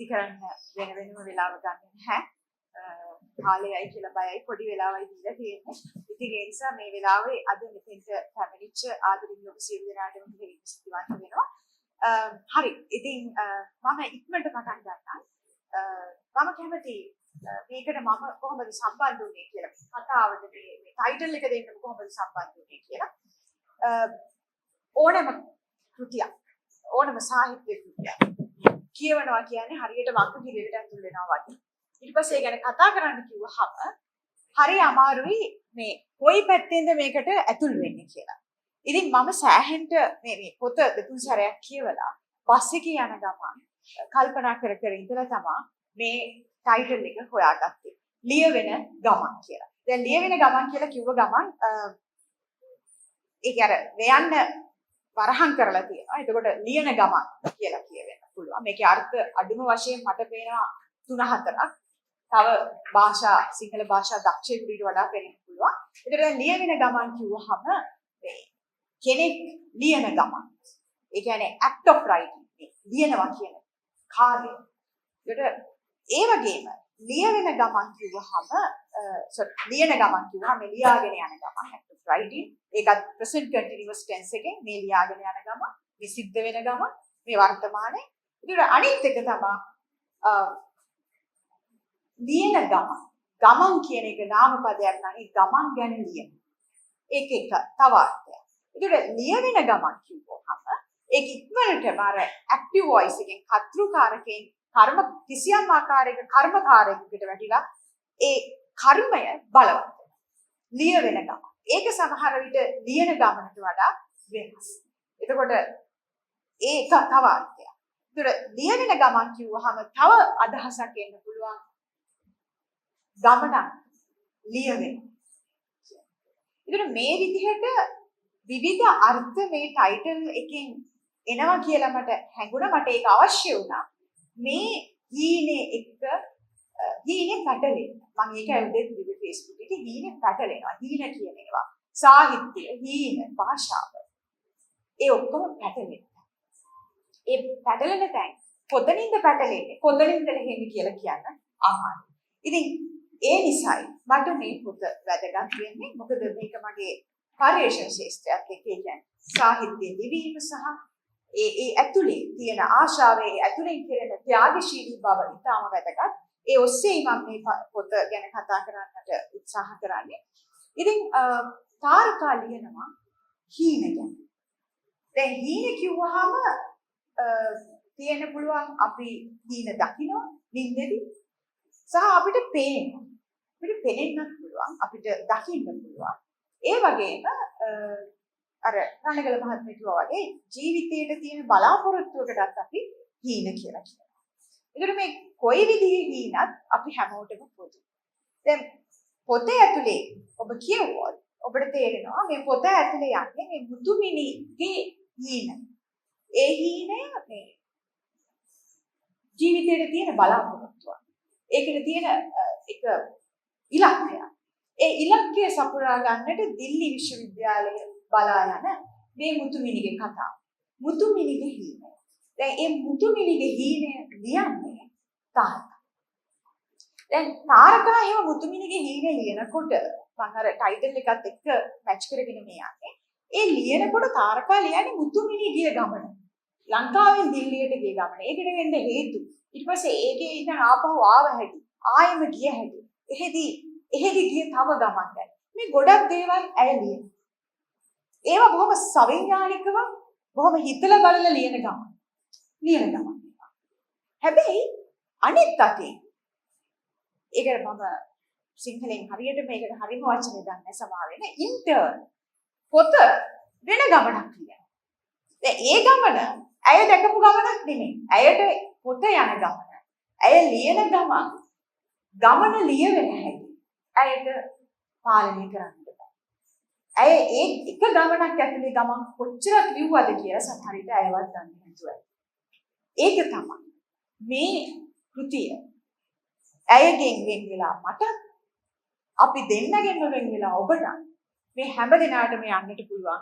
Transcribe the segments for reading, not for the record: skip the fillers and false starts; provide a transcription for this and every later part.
කරන්න වෙන වෙනම වෙලාව ගන්න නැහැ. කාලයයි කියලා බයයි පොඩි වෙලාවයි දීලා තියෙන්නේ. ඉතින් ඒ නිසා මේ වෙලාවේ අද මෙතෙන්ට පැමිණිච්ච ආදරණීය ඔබ සියලු දෙනාටම ස්තුතිවන්ත වෙනවා. හරි. ඉතින් මම ඉක්මනට පටන් ගන්නම්. මම කැමති මේකට මම කොහොමද සම්බන්ධ වුනේ කියලා. කතාවට මේ ටයිටල් එක දෙන්න කොහොමද සම්බන්ධ වුනේ කියලා. ඕනම කෘතියක් ඕනම සාහිත්‍ය කෘතියක් කියවනවා කියන්නේ හරියට වංකගිරියකට ඇතුල් වෙනවා වගේ. ඊට පස්සේ ඒ ගැන කතා කරන්න කිව්වහම හරි අමාරුයි මේ කොයි පැත්තෙන්ද මේකට ඇතුල් වෙන්නේ කියලා. ඉතින් මම සෑහෙන්න මේ පොත දෙතුන් සැරයක් කියවලා බස් එකේ යන ගමන් කල්පනා කර කර ඉඳලා තමයි මේ ටයිටල් එක හොයාගත්තේ. ලියවෙන ගමන් කියලා. දැන් ලියවෙන ගමන් කියලා කිව්ව ගමන් ඒක අර වෙයන්න වරහන් කරලා තියෙනවා. එතකොට ලියන ගමන් කියලා කියවෙන්න පුළුවන්. මේකේ අර්ථ අඩුම වශයෙන් මට පේනවා 3-4ක්. තව භාෂා සිංහල භාෂා දක්ෂයෙකුට වඩා පේන්න පුළුවන්. ඒතර දැන් ලියවෙන ගමන් කිව්වහම මේ කෙනෙක් ලියන ගමන්. ඒ කියන්නේ act of writing. ලියනවා කියන කාර්යය. ඒතර ඒ වගේම ලියවෙන ගමන් කිව්වහම ලියන ගමන් කිව්වහම ලියාගෙන යන ගමන් act of writing. ඒකත් present continuous tense එකෙන් මේ ලියාගෙන යන ගමන්, මේ සිද්ධ වෙන ගමන්, මේ වර්තමානයේ. ඒතර අනිත් එක තමයි ලියන ගමන් කියන එක නාමපදයක් නම් ඒ ගමන් ගැන ලියන. ඒක එක තව අර්ථයක්. ඒකට ලියවෙන ගමන් කියවොහම ඒක ඉක්මනටම අර ඇක්ටිව් වොයිස් එකෙන් කර්තෘකාරකයෙන් කර්ම කිසියම් ආකාරයක කර්මකාරයකට වැටිලා ඒ කර්මය බලවත් වෙනවා. ලියවෙන ගමන්. ඒක සමහර විට ලියන ගමනට වඩා වෙනස්. එතකොට ඒක තව අර්ථයක්. ඒකට ලියවෙන ගමන් කියවොහම තව අදහසක් එන්න පුළුවන්. ගමනක් ලියවෙන. ඒතර මේ විදිහට විවිධ අර්ථ මේ ටයිටල් එකෙන් එනවා කියලා මට හැඟුණා. මට ඒක අවශ්‍ය වුණා. මේ හීනේ එක්ක හීනේ පැටලෙන්න. මම ඒක ඇවිදේ දිවි Facebook එකේ හීනේ පැටලෙනවා. හීන කියන ඒවා. සාහිත්‍ය, හීන, භාෂාව. ඒ ඔක්කොම පැටලෙනවා. ඒ පැටලෙන තැන් කොතනින්ද පැටලෙන්නේ? කොතනින්ද ලෙහෙන්නේ කියලා කියන්න අමාරුයි. ඉතින් ඒ නිසායි මට මේ පොත වැදගත් වෙන්නේ. මොකද මේක මගේ පරිශ්‍රණ ශාස්ත්‍රයක් එක්ක කියන්නේ සාහිත්‍ය දිවීම සහ ඒ ඇතුලේ තියෙන ආශාවේ ඇතුලෙන් කෙරෙන ත්‍යාගශීලී බව ඉතාම වැදගත්. ඒ ඔස්සේ මම මේ පොත ගැන කතා කරන්නට උත්සාහ කරන්නේ. ඉතින් තාරකා ලියනවා හීන ගැන. දැන් හීන කිව්වහම තියෙන පුළුවන් අපි හීන දකිනවා නින්දේදී සහ අපිට පේනවා. අපිට පෙනෙන්නත් පුළුවන්, අපිට දකින්න පුළුවන්. ඒ වගේම අර රණගල මහත්මිය කිව්වා වගේ ජීවිතයේ තියෙන බලාපොරොත්තුවකටත් අපි හීන කියලා කියනවා. ඒකට මේ කොයි විදිහේ හීනත් අපි හැමෝටම පොදුයි. දැන් පොතේ ඇතුලේ ඔබ කියවුවොත් ඔබට තේරෙනවා මේ පොත ඇතුලේ යන්නේ මේ මුතුමිණිගේ හීන. ඒ හීනය මේ ජීවිතයේ තියෙන බලාපොරොත්තුව. ඒකේ තියෙන එක ඉලක්කයක්. ඒ ඉලක්කය සපුරා ගන්නට දිල්ලි විශ්වවිද්‍යාලය බලා යන මේ මුතුමිණිගේ කතාව. මුතුමිණිගේ හීන. දැන් මේ මුතුමිණිගේ හීන ලියන්නේ තාරකා. දැන් තාරකා එහෙම මුතුමිණිගේ හීන ලියනකොට මම අර ටයිටල් එකත් එක්ක මැච් කරගෙන මේ යන්නේ. ඒ ලියනකොට තාරකා ලියන්නේ මුතුමිණි ගිය ගමන. ලංකාවෙන් දිල්ලියට ගිය ගමන. ඒකට වෙන්න හේතු. ඊට පස්සේ ඒකේ ඉඳන් ආපහු ආව හැටි. ආයෙම ගිය හැටි. එහෙදි ගිය තව ගමන් දැන්. මේ ගොඩක් දේවල් ඇය ලියන. ඒවා බොහොම සවිඥානිකව බොහොම හිතලා බලලා ලියන ගමන්. හැබැයි අනිත් අතේ ඒකට මම සිංහලෙන් හරියට මේකට හරිම වචනේ දන්නේ සමා වෙන ඉන්ටර්න් පොත වෙන ගමනක් කියනවා. දැන් ඒ ගමන ඇය දැකපු ගමනක් නෙමෙයි. ඇයට පොත යන ගමන. ඇය ලියන ගමන ලියවෙන හැටි. ඇයට පාලනය කරන්න බෑ. ඇය ඒ එක ගමනක් ඇතුලේ ගමන් කොච්චරක් ලිව්වද කියලා සමහර විට ඇයවත් දන්නේ නැතුව. ඒක තමයි මේ කෘතිය. ඇයගෙන් වෙන් වෙලා මට අපි දෙන්නගෙන්ම වෙන් වෙලා ඔබට මේ හැම දිනාටම යන්නට පුළුවන්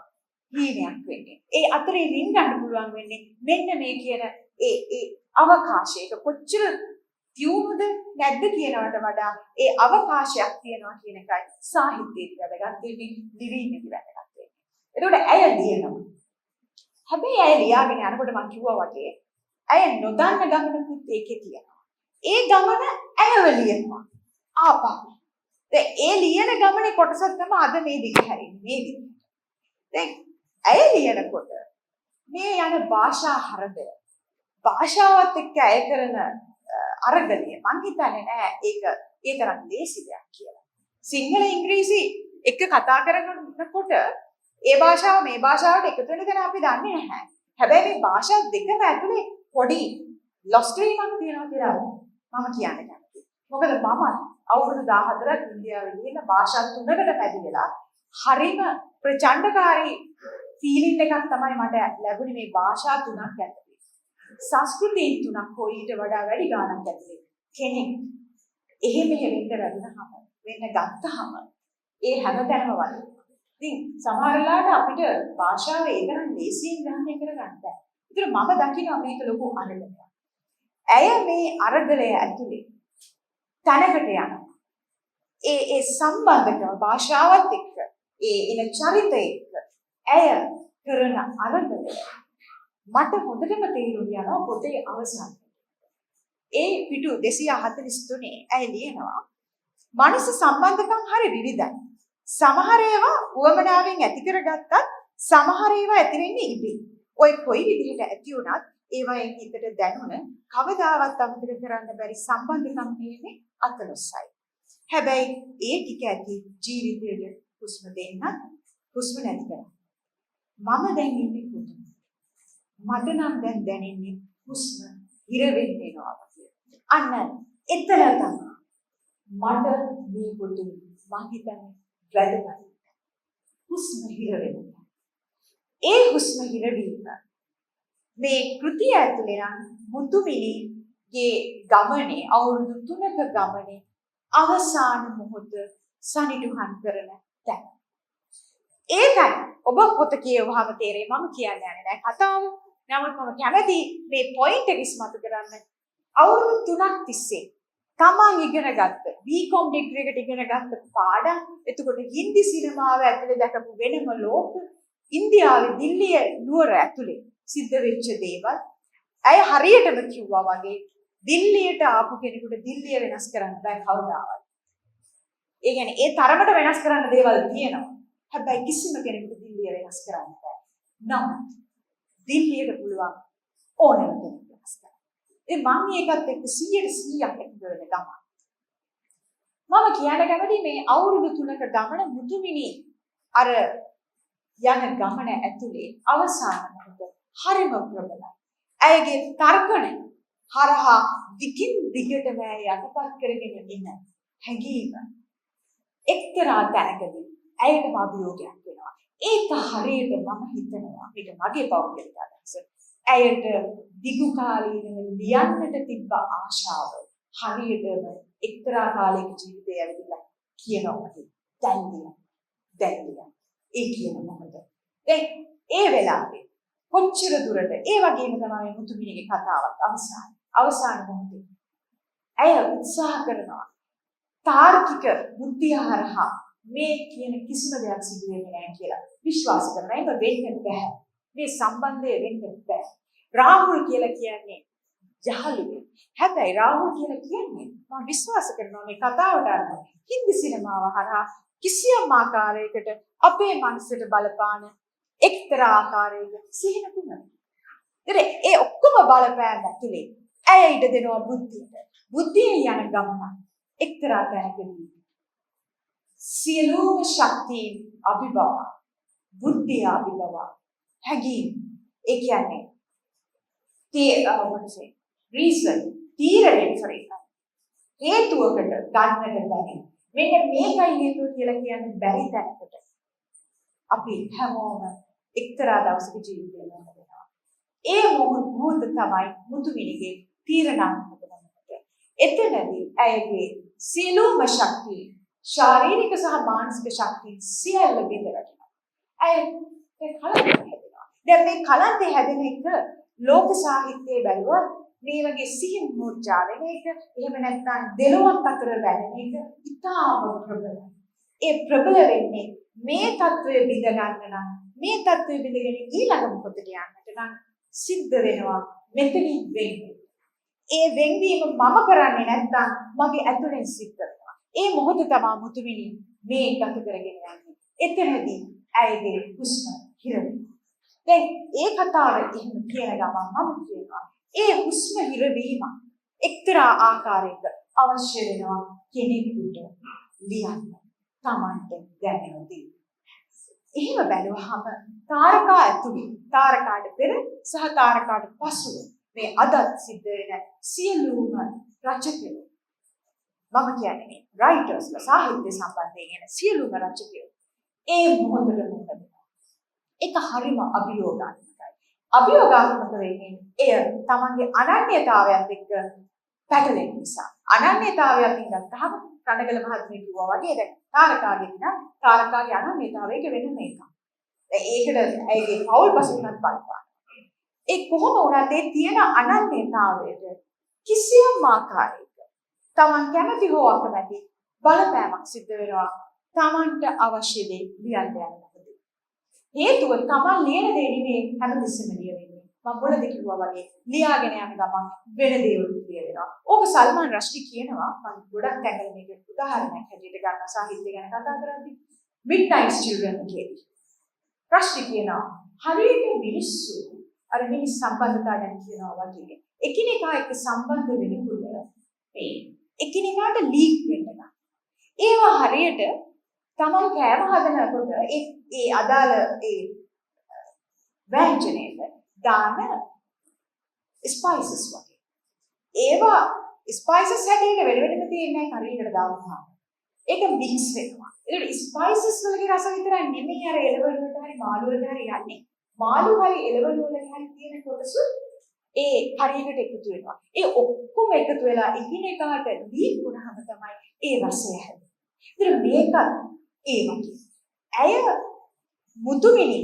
හීනයක් වෙන්නේ. ඒ අතරේ රින් ගන්න පුළුවන් වෙන්නේ මෙන්න මේ කියන ඒ අවකාශයක කොච්චර තියුණුද නැද්ද කියනවට වඩා ඒ අවකාශයක් තියෙනවා කියන එකයි සාහිත්‍යයේ වැදගත් වෙන්නේ, දිවීමේදී වැදගත් වෙන්නේ. ඒකට ඇය ලියනවා. හැබැයි ඇය ලියාගෙන යනකොට මම කිව්වා වගේ ඇය නොදන්න ගමනකුත් ඒකේ තියෙනවා. ඒ ගමන ඇයව ලියනවා. ආපහු. දැන් ඒ ලියන ගමනේ කොටසක් තමයි අද මේ දිග හැරෙන්නේ මේ විදිහට. දැන් ඇය ලියනකොට මේ යන භාෂා හරදය භාෂාවත් එක්ක ඇය කරන අරගලිය මං හිතන්නේ නෑ ඒක ඒ තරම් ලේසි දෙයක් කියලා. සිංහල ඉංග්‍රීසි එක කතා කරනකොට ඒ භාෂාව මේ භාෂාවට එකතු වෙන දේ අපි දන්නේ නැහැ. හැබැයි මේ භාෂා දෙකම ඇතුලේ පොඩි ලොස්ට් වීමක් තියෙනවා කියලා මම කියන්න කැමතියි. මොකද මම අවුරුදු 14ක් ඉන්දියාවේ ඉන්න භාෂා තුනකට පැති වෙලා හරිම ප්‍රචණ්ඩකාරී ෆීලිං එකක් තමයි මට ලැබුණේ මේ භාෂා තුනක් ඇතුලේ. සංස්කෘතිය තුනක් හෝ ඊට වඩා වැඩි ගාණක් ඇතුලේ. කෙනෙක් එහෙම වෙන්න ගත්තාම ඒ හැමතැනම වගේ. ඉතින් සමහර වෙලාවට අපිට භාෂාව ඒ තරම් ලේසියෙන් ග්‍රහණය කරගන්න බෑ. ඒතර මම දකිනවා මේක ලොකු අරගලයක්. ඇය මේ අරගලය ඇතුලේ තැනකට යනවා. ඒ සම්බන්ධකම භාෂාවත් එක්ක ඒ එන චරිතය එක්ක ඇය කරන අරගලය මට හොඳටම තේරුම් යනවා පොතේ අවසානයේ. ඒ පිටු 243 ඇය ලියනවා මනුස්ස සම්බන්ධකම් හරි විවිධයි. සමහර ඒවා උවමනාවෙන් ඇති කරගත්තත් සමහර ඒවා ඇති වෙන්නේ ඉබේ. ඔය කොයි විදිහට ඇති වුණත් ඒවායින් හිතට දැනුණ කවදාවත් අමතක කරන්න බැරි සම්බන්ධකම් තියෙන්නේ අතලොස්සයි. හැබැයි ඒ ටික ඇති ජීවිතයට හුස්ම දෙන්න හුස්ම නැති කරා. මම දැන් ඉන්නේ පුදුම. මට නම් දැන් දැනෙන්නේ හුස්ම හිර වෙන්නේ නෝවා කියලා. අන්න එතන තමයි මට මේ පුදුම මං හිතන්නේ වැදගත්. හුස්ම හිර වෙනවා. ඒ හුස්ම හිරවීම මේ කෘතිය ඇතුලේ නම් මුතුමිණිගේ ගමනේ අවුරුදු 3ක ගමනේ අවසාන මොහොත සනිටුහන් කරන තැන. ඒකයි ඔබ පොත කියවහම තේරෙයි මම කියන්නේ නැහැ කතාව. නමුත් මම කැමති මේ පොයින්ට් එක ඉස්මතු කරන්න. අවුරුදු 3ක් තිස්සේ තමන් ඉගෙන ගත්ත B.Com ඩිග්‍රී එකට ඉගෙන ගත්ත පාඩම්, එතකොට හින්දි සිනමාව ඇතුලේ දැකපු වෙනම ලෝක, ඉන්දියාවේ දිල්ලිය නුවර ඇතුලේ සිද්ධ වෙච්ච දේවල් ඇය හරියටම කිව්වා වගේ දිල්ලියට ආපු කෙනෙකුට දිල්ලිය වෙනස් කරන්න බෑ කවදාවත්. ඒ කියන්නේ ඒ තරමට වෙනස් කරන්න දේවල් තියෙනවා. හැබැයි කිසිම කෙනෙකුට දිල්ලිය වෙනස් කරන්න බෑ. නමුත් දිල්ලියට පුළුවන් ඕනෑම කෙනෙක් වෙනස් කරන්න. ඒ මම ඒකත් එක්ක 100%ක් එකතු වෙන ගමන. මම කියන්න කැමති මේ අවුරුදු 3ක ගමන මුතුමිණි අර යන ගමන ඇතුලේ අවසාන මොහොත හරිම ප්‍රබලයි. ඇයගේ තර්කණය හරහා දිගින් දිගටම යටපත් කරගෙන ඉන්න හැඟීම එක්තරා තැනකදී ඇයටම අභියෝගයක් වෙනවා. ඒක හරියට මම හිතනවා මේක මගේ පෞද්ගලික අදහස. ඇයට දිගු කාලීනව ලියන්නට තිබ්බ ආශාව හරියටම එක්තරා කාලයක ජීවිතය ඇවිල්ලා කියනවා දැන් ඒ කියන මොහොත. දැන් ඒ වෙලාවේ කොච්චර දුරට ඒ වගේම තමයි මුතුමිණිගේ කතාවත් අවසාන මොහොතේ ඇය උත්සාහ කරනවා තාර්කික බුද්ධිය හරහා මේ කියන කිසිම දෙයක් සිදු වෙන්නේ නැහැ කියලා විශ්වාස කරනවා. ඒක වෙන්න බෑ. මේ සම්බන්ධය වෙන්න බෑ. රාහුල් කියලා කියන්නේ යහළුවෙක්. හැබැයි රාහුල් කියලා කියන්නේ මම විශ්වාස කරනවා මේ කතාවට අනුව හින්දි සිනමාව හරහා කිසියම් ආකාරයකට අපේ මනසට බලපාන එක්තරා ආකාරයක සිහිනකුණ. ඒ ඔක්කොම බලපෑම් ඇතුලේ ඇය ඉඩ දෙනවා බුද්ධියට. බුද්ධිය යන ගමන එක්තරා තැනකදී සියලුම ශක්තිය අභිබව බුද්ධිය අභිබව හැඟීම් ඒ කියන්නේ හේතුවකට ගන්නට බැහැ. මෙන්න මේකයි හේතුව කියලා කියන්නේ බැරි තැනකට අපි හැමෝම එක්තරා දවසක ජීවිතේ ගන්නවා. ඒ මොහොත තමයි මුතුමිණිගේ තීරණාත්මක මොහොත. එතනදී ඇයගේ සියලුම ශක්තිය ශාරීරික සහ මානසික ශක්තිය සියල්ල බිඳ වැටෙනවා. ඇය දැන් කලන්තය හැදෙනවා. දැන් මේ කලන්තය හැදෙන එක ලෝක සාහිත්‍යයේ බැලුවා මේ වගේ සිහි මුර්ජාවෙන එක එහෙම නැත්නම් දෙලොවක් අතර වැළෙන එක ඉතාම ප්‍රබලයි. ඒ ප්‍රබල වෙන්නේ මේ தત્ත්වය බිඳ ගන්න නම් මේ தત્ත්වය බිඳගෙන ඊළඟ මොහොතට යන්නට නම් සිද්ධ වෙනවා මෙතනින් වෙන්නේ. ඒ වෙන්වීම මම කරන්නේ නැත්නම් මගේ ඇතුලෙන් සිද්ධ වෙනවා. ඒ මොහොත තමයි මුතුමිනි මේ ගත කරගෙන යන්නේ. එතනදී ඇයගේ හුස්ම හිර වෙනවා. දැන් ඒ කතාව එහෙම කියන ගමන් මම කියනවා ඒ හුස්ම හිරවීම එක්තරා ආකාරයක අවශ්‍ය වෙනවා කෙනෙකුට ලියන්න තමන්ට දැනෙනදී. එහෙම බැලුවහම තාරකා ඇතුළේ තාරකාට පෙර සහ තාරකාට පසුව මේ අදත් සිද්ධ වෙන සියලුම රචකයෝ මම කියන්නේ රයිටර්ස්ලා සාහිත්‍ය සම්බන්ධයෙන් යන සියලුම රචකයෝ ඒ මොහොතට මොකද ඒක හරිම අභියෝගාත්මකයි. අභියෝගාත්මක වෙන්නේ එය තමන්ගේ අනන්‍යතාවයත් එක්ක පැටලෙන නිසා. අනන්‍යතාවයත් ගත්තහම කණගල මහත්මිය කිව්වා වගේ දැන් තාරකාගේ දින තාරකාගේ අනන්‍යතාවයක වෙන මේක. දැන් ඒකට ඇයිගේ පෞල් පසුබිමත් බලපාන. ඒ කොහොම වුණත් ඒ තියෙන අනන්‍යතාවයට කිසියම් ආකාරයක තමන් කැමති හෝ අකමැති බලපෑමක් සිද්ධ වෙනවා තමන්ට අවශ්‍ය දේ ලියන්න යනකොට. හේතුව තමන් ලියන දේ නෙමෙයි හැමතිස්සෙම ලියවෙන්නේ. මම මුලදී කිව්වා වගේ ලියාගෙන යන ගමන් වෙන දේවල් ලියවෙනවා. ඕක සල්මාන් රෂ්ටි කියනවා මම ගොඩක් තැන්වල මේක උදාහරණයක් හැටියට ගන්න සාහිත්‍ය ගැන කතා කරද්දී Midnight Children කියලා. රෂ්ටි කියනවා හරියට මිනිස්සු අර මිනිස් සම්බන්ධතාව ගැන කියනවා වගේ එකිනෙකා එක්ක සම්බන්ධ වෙනකොට මේ එකිනෙකාට ලීක් වෙනවා. ඒවා හරියට තමන් කෑම හදනකොට ඒ අදාළ ඒ ව්‍යංජනයේ දාන ස්පයිසස් වගේ. ඒවා ස්පයිසස් හැදෙන්න වෙන තියෙන්නේ හරියට දානවා. ඒක මික්ස් වෙනවා. ඒකට ස්පයිසස් වලගේ රස විතරක් නෙමෙයි අර එළවලු වලට හරි මාළු වලට හරි යන්නේ. මාළු හරි එළවලු වල හරි තියෙන කොටස ඒ හරියට එකතු වෙනවා. ඒ ඔක්කොම එකතු වෙලා එකිනෙකාට ලීක් වුණාම තමයි ඒ රසය හැදෙන්නේ. ඉතින් මේකත් ඒ වගේ. ඇය මුතුමිනි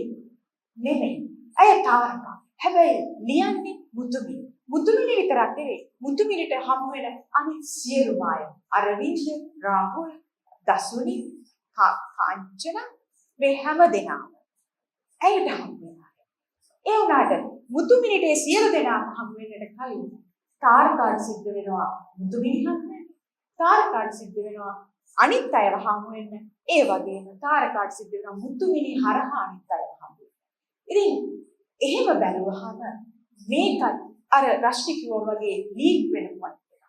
නෙමෙයි. ඇය තාරකා. හැබැයි ලියන්නේ මුතුමිනි. මුතුමිනි විතරක් නෙවෙයි. මුතුමිනිට හමු වෙන අනිත් සියලුම අය. අරවින්ද, රාහුල්, දසුනි, කාංචන මේ හැම දෙනාම ඇයට හමු වෙනවා. ඒ වුණාට මුතුමිනිට ඒ සියලු දෙනාම හමු වෙන්නට කලින් තාරකාට සිද්ධ වෙනවා මුතුමිනි හමු වෙන්න. තාරකාට සිද්ධ වෙනවා අනිත් අයව හමු වෙන්න. ඒ වගේම තාරකාට සිද්ධ වෙනවා මුතුමිනි හරහා අනිත් අයව හමු වෙන්න. ඉතින් එහෙම බැලුවහම මේකත් අර රෂ්ටි කිව්වා වගේ ලීක් වෙන point එකක්.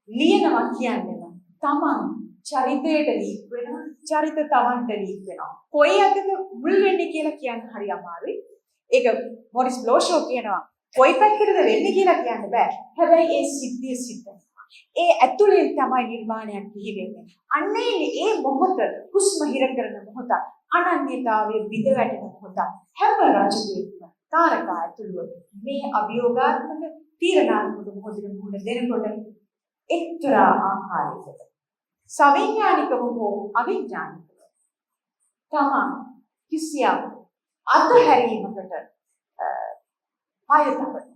ලියනවා කියන්නේ තමන් චරිතයට ලීක් වෙනවා, චරිත තමන්ට ලීක් වෙනවා. කොයි අතද මුල් වෙන්නේ කියලා කියන්න හරි අමාරුයි. ඒක මොරිස් බ්ලෝෂෝ කියනවා කොයි පැත්තටද වෙන්නේ කියලා කියන්න බෑ. හැබැයි ඒ සිද්ධිය සිද්ධ වෙනවා. ඒ ඇතුළෙන් තමයි නිර්මාණයක් බිහි වෙන්නේ. අන්නේ ඒ මොහොත හුස්ම හිර කරන මොහොත අනන්‍යතාවයේ බිඳ වැටෙන මොහොත හැම රචකයෙක්ම තාරකා ඇතුළුව මේ අභියෝගාත්මක තීරණාත්මක මොහොතේ මුහුණ දෙනකොට එක්තරා ආකාරයකට සවිඥානිකව හෝ අවිඥානිකව තමන් කිසියම් අතහැරීමකට පය තබන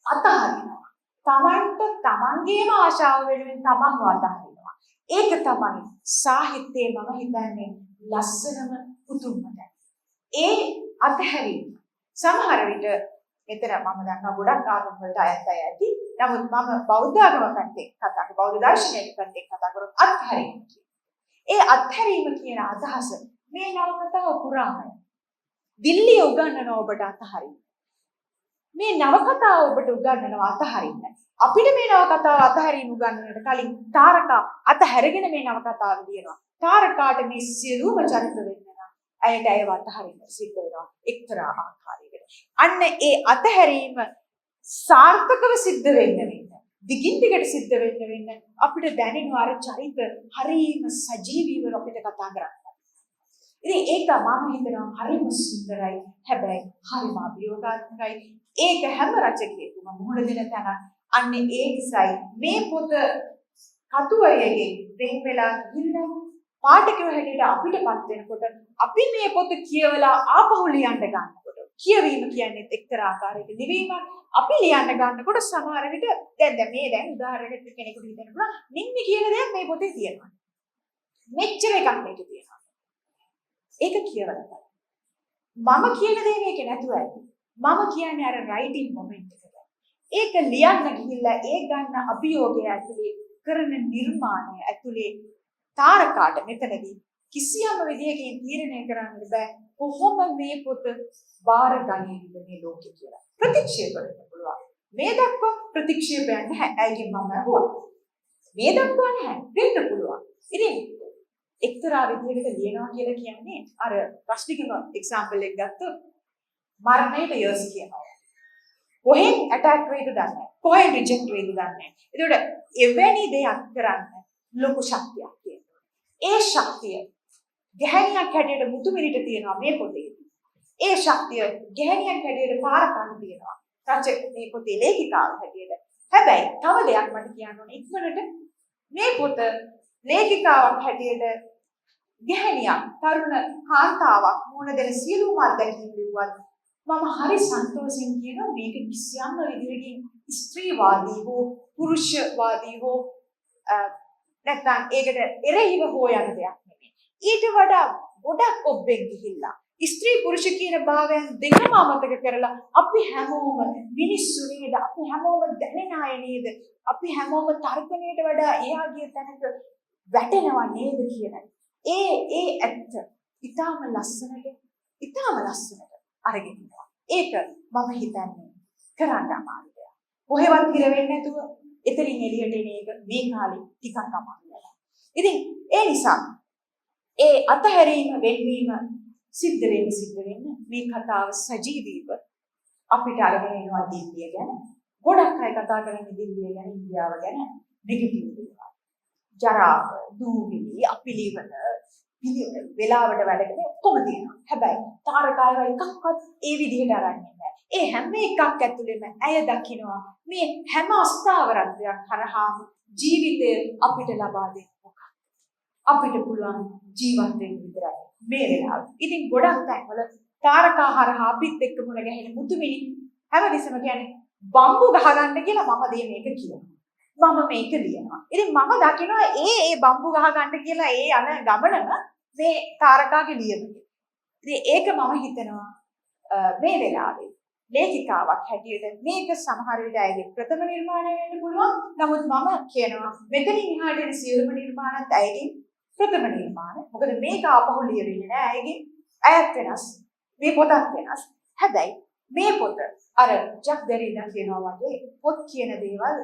අතහරිනවා. තමන්ට තමන්ගේම ආශාව වෙනුවෙන් තමන්ව අතහරිනවා. ඒක තමයි සාහිත්‍යයේ මම හිතන්නේ ලස්සනම පුදුමද. ඒ අතහැරීම සමහර විට මෙතන මම දන්නවා ගොඩක් ආගම් වලට අයත් අය ඇති. නමුත් මම බෞද්ධ ආගම පැත්තෙන් කතා කරා. බෞද්ධ දර්ශනයේ පැත්තෙන් කතා කරොත් අත්හැරීම කියන. ඒ අත්හැරීම කියන අදහස මේ නවකතාව පුරාම දිල්ලිය උගන්වන ඔබට අතහරින්න. මේ නවකතාව ඔබට උගන්වනවා අතහරින්න. අපිට මේ නවකතාව අතහැරීම උගන්වන්නට කලින් තාරකා අතහැරගෙන මේ නවකතාව ලියනවා. තාරකාට මේ සියලුම චරිත වෙන්න ඇයට ඇයව අතහරින්න සිද්ධ වෙනවා එක්තරා ආකාරයකට. අන්න ඒ අතහැරීම සාර්ථකව සිද්ධ වෙන්න දිගින් දිගට සිද්ධ වෙන්න අපිට දැනෙනවා අර චරිත හරීම සජීවීව අපිට කතා කරන්න. ඉතින් ඒක මම හිතනවා හරිම සුන්දරයි. හැබැයි හරිම අභියෝගාත්මකයි. ඒක හැම රචකයෙකුම මුහුණ දෙන තැන අන්න ඒ නිසායි මේ පොත කතුවරයගෙන් වෙන් වෙලා ගිහින් පාඨකයෝ හැටියට අපිටපත් වෙනකොට අපි මේ පොත කියවලා ආපහු ලියන්න ගන්නකොට කියවීම කියන්නේ එක්තරා ආකාරයක ලිවීමක්. අපි ලියන්න ගන්නකොට සමහර විට දැන් උදාහරණයක් කෙනෙකුට හිතන්න පුළුවන් නිම්මි කියන දෙයක් මේ පොතේ තියෙනවා. මෙච්චර එකක් මේකේ තියෙනවා. ඒක කියවලා බලන්න. මම කියන දේ මේකේ නැතුව ඇති. මම කියන්නේ අර රයිටින් මොමන්ට් එකට. ඒක ලියන්න ගිහිල්ලා ඒ ගන්න අභියෝගය ඇතුලේ කරන නිර්මාණය ඇතුලේ තාරකාට මෙතනදී කිසියම් විදියකින් තීරණය කරන්න බෑ කොහොම මේ පොත බාර ගන්නේද මේ ලෝකෙ කියලා. ප්‍රතික්ෂේප කරන්න පුළුවන්. මේ දක්වා ප්‍රතික්ෂේපයක් නැහැ. ඇයිකින් මම අහුවා. මේ දක්වා නැහැ. වෙන්න පුළුවන්. ඉතින් එක්තරා විදියකට ලියනවා කියලා කියන්නේ අර ප්‍රශ්නිකම එක්සැම්පල් එක ගත්තොත් මරණයට යර්ස් කියනවා. කොහෙන් ඇටැක් වෙයිද දන්නේ නැහැ. කොහෙන් රිජෙක්ට් වෙයිද දන්නේ නැහැ. ඒකට එවැනි දෙයක් කරන්න ලොකු ශක්තියක් තියෙනවා. ඒ ශක්තිය ගැහණියක් හැටියට මුතුමිරිට තියෙනවා මේ පොතේ. ඒ ශක්තිය ගැහණියක් හැටියට පාරකන් තියෙනවා. රචක මේ පොතේ ලේඛිකාව හැටියට. හැබැයි තව දෙයක් මට කියන්න ඕනේ ඉක්මනට මේ පොත ලේඛිකාවක් හැටියට ගැහණියක් තරුණ කාන්තාවක් මුණ දෙන සියලුම අත්දැකීම් ලිව්වත් මම හරි සන්තෝෂෙන් කියනවා මේක කිසියම් විදිහකින් ස්ත්‍රීවාදී හෝ පුරුෂවාදී හෝ නැත්නම් ඒකට එරෙහිව හොයන දෙයක් නෙමෙයි. ඊට වඩා ගොඩක් ඔබෙන් ගිහිල්ලා ස්ත්‍රී පුරුෂ කියන භාවයන් දෙකම අමතක කරලා අපි හැමෝම මිනිස්සු නේද? අපි හැමෝම දැනෙන අය නේද? අපි හැමෝම තර්කණයට වඩා එහා ගිය තැනක වැටෙනවා නේද කියන ඒ ඇත්ත ඊටාම ලස්සනට අරගෙන ඉන්නවා. ඒක මම හිතන්නේ කරන්න අමාරු දෙයක්. කොහෙවත් හිර වෙන්නේ නැතුව එතනින් එළියට එන එක මේ කාලේ ටිකක් අමාරුයි. ඉතින් ඒ නිසා ඒ අතහැරීම වෙන්වීම සිද්ධ වෙන්න මේ කතාව සජීවීව අපිට අරගෙන එනවා දිල්ලිය ගැන. ගොඩක් අය කතා කරන්නේ දිල්ලිය ගැන, ඉන්දියාව ගැන නෙගටිව් දේවල්. ජරාව, දූවිලි, අපිලිවන වෙලාවට වැඩ කරන ඔක්කොම තියෙනවා. හැබැයි තාරකායව එකක්වත් ඒ විදිහට අරන්නේ නැහැ. ඒ හැම එකක් ඇතුළෙම ඇය දකිනවා මේ හැම අස්ථාවරත්වයක් හරහාම ජීවිතය අපිට ලබා දෙන්න මොකක්ද? අපිට පුළුවන් ජීවත් වෙන්න විතරයි මේ වෙලාව. ඉතින් ගොඩක් තැන්වල තාරකා හරහා අපිත් එක්ක මුණ ගැහෙන මුතුමිනි හැමදෙස්සම කියන්නේ බම්බු ගහගන්න කියලා මම මේක කියනවා. මම මේක ලියනවා. ඉතින් මම දකිනවා ඒ බම්බු ගහගන්න කියලා ඒ යන ගමනම මේ තාරකාගේ ලියමන. ඉතින් ඒක මම හිතනවා මේ වෙලාවේ ලේඛිකාවක් හැටියට මේක සමහර විට ඇයගේ ප්‍රථම නිර්මාණය වෙන්න පුළුවන්. නමුත් මම කියනවා මෙතනින් එහාට එන සියලුම නිර්මාණත් ඇයගේ ප්‍රථම නිර්මාණ. මොකද මේක ආපහු ලියවෙන්නේ නෑ ඇයගේ. ඇයත් වෙනස්. මේ පොතත් වෙනස්. හැබැයි මේ පොත අර ජක් දෙරිඩා කියනවා වගේ පොත් කියන දේවල්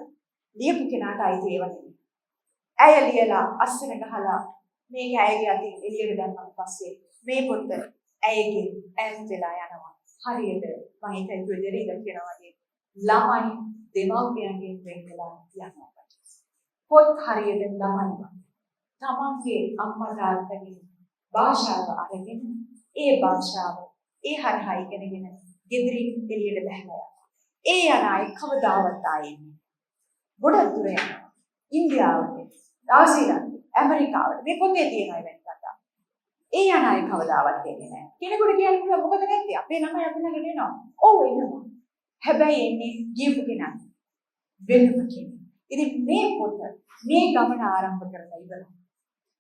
ලියපු කෙනාට අයිති ඒවා නෙමෙයි. ඇය ලියලා අස්සන ගහලා මේක ඇයගේ අතින් එළියට දැම්මම පස්සේ මේ පොත ඇයගේ ඈත් වෙලා යනවා. හරියට මම හිතන්නේ දෙරිඩා කියනවා වගේ ළමයි දෙමව්පියන්ගෙන් වෙන් වෙලා යනවා. පොත් හරියට ළමයි වගේ. තමන්ගේ අම්මා තාත්තගේ භාෂාව අරගෙන ඒ භාෂාව ඒ හරහා ඉගෙනගෙන ගෙදරින් එළියට බහලා යනවා. ඒ යන අය කවදාවත් ආයේ ගොඩක් දුර යනවා. ඉන්දියාවට, ආසියාවට, ඇමරිකාවට මේ පොතේ තියෙන අය වෙන කතා. ඒ යන අය කවදාවත් එන්නේ නැහැ. කෙනෙකුට කියන්න පුළුවන් මොකද නැත්තේ? අපේ ළමයි අපි ළඟට එනවා. ඔව් එනවා. හැබැයි එන්නේ ගියපු කෙනා වෙනම කෙනෙක්. ඉතින් මේ පොත මේ ගමන ආරම්භ කරලා ඉවරයි.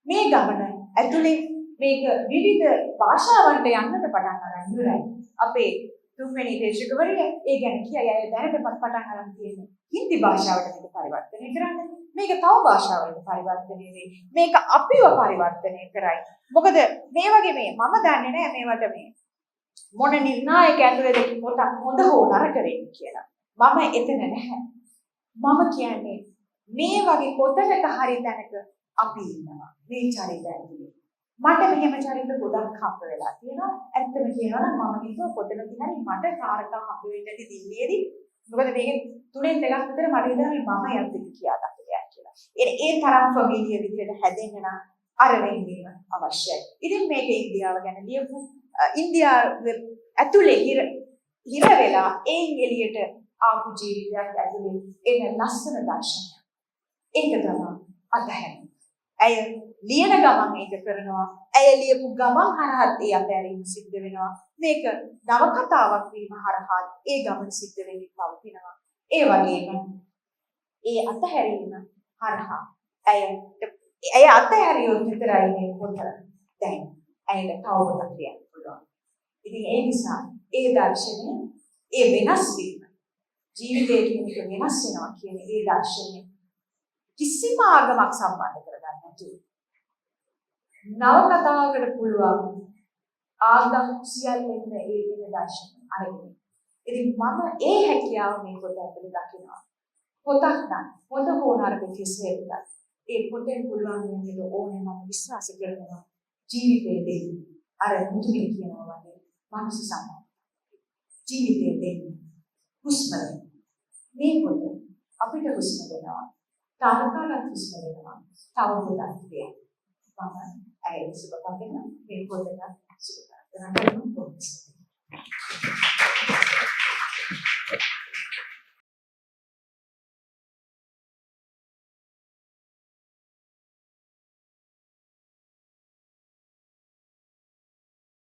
මේ ගමන ඇතුලේ මේක විවිධ භාෂාවන්ට යන්නට පටන් ගන්න ඉවරයි. අපේ තුන්වෙනි දේශකවරිය ඒ ගැන කියයි අය දැනටමත් පටන් ගන්න තියෙන්නේ. හින්දි භාෂාවට මේක පරිවර්තනය කරන්න. මේක තව භාෂාවකට පරිවර්තනය වෙයි. මේක අපිව පරිවර්තනය කරයි. මොකද මේ වගේ මම දන්නේ නැහැ මේවට මොන නිර්ණායක ඇතුලේද පොත හොඳ හෝ නරක වෙන්නේ කියලා. මම එතන නැහැ. මම කියන්නේ මේ වගේ පොතකට හරි තැනක අපි ඉන්නවා. මේ චරිතය ඇතුලේ. මට මෙහෙම චරිත ගොඩක් හම්බ වෙලා තියෙනවා. ඇත්තම කියනවා නම් මම හිතුවා පොතේ තියෙන මට තාරකා හම්බ වෙන්න ඇති දිල්ලියේදී. මොකද මේකේ තුනෙන් දෙකක් විතර මට හිතෙනවා මම යත් එක්ක කියා දක්වලා කියලා. ඒ තරම් ෆැමිලිය විදිහට හැදෙන්න නම් අර වෙන්වීම අවශ්‍යයි. ඉතින් මේක ඉන්දියාව ගැන ලියපු ඉන්දියාව ඇතුලේ හිර වෙලා එයින් එළියට ආපු ජීවිතයක් ඇතුලේ එන ලස්සන දර්ශනයක්. ඒක තමයි අදහැරෙන්නේ. ඇය ලියන ගමන් ඒක කරනවා. ඇය ලියපු ගමන් හරහත් ඒ අතහැරීම සිද්ධ වෙනවා. මේක නවකතාවක් වීම හරහා ඒ ගමන සිද්ධ වෙමින් පවතිනවා. ඒ වගේම ඒ අතහැරීම හරහා ඇය අතහැරියොත් විතරයි මේ පොත දැන් ඇයට තවමත් කියන්න පුළුවන්. ඉතින් ඒ නිසා ඒ දර්ශනය ඒ වෙනස් වීම ජීවිතය කියන එක වෙනස් වෙනවා කියන ඒ දර්ශනය කිසිම ආගමක් සම්බන්ධ කරගන්න නැතුව නවකතාවකට පුළුවන් ආගම් සියල්ලෙන් ඒ වෙන දර්ශනය අරගෙන. ඉතින් මම ඒ හැකියාව මේ පොත ඇතුලේ දකිනවා. පොතක් නම් පොත හොනාරක කෙසේ වෙතත් ඒ පොතෙන් පුළුවන් වෙන්නේ ඕනේ මම විශ්වාස කරනවා ජීවිතේ දෙන්නේ අර මුතුමින් කියනවා වගේ මනස සම්බන්ධ ජීවිතේ දෙන්නේ හුස්ම මේ පොත අපිට හුස්ම දෙනවා තාරකාලක් හුස්ම දෙනවා තව පොතක් දෙයක් මම ඇයි සුබ පතන මේ පොතට සුබ කරනවා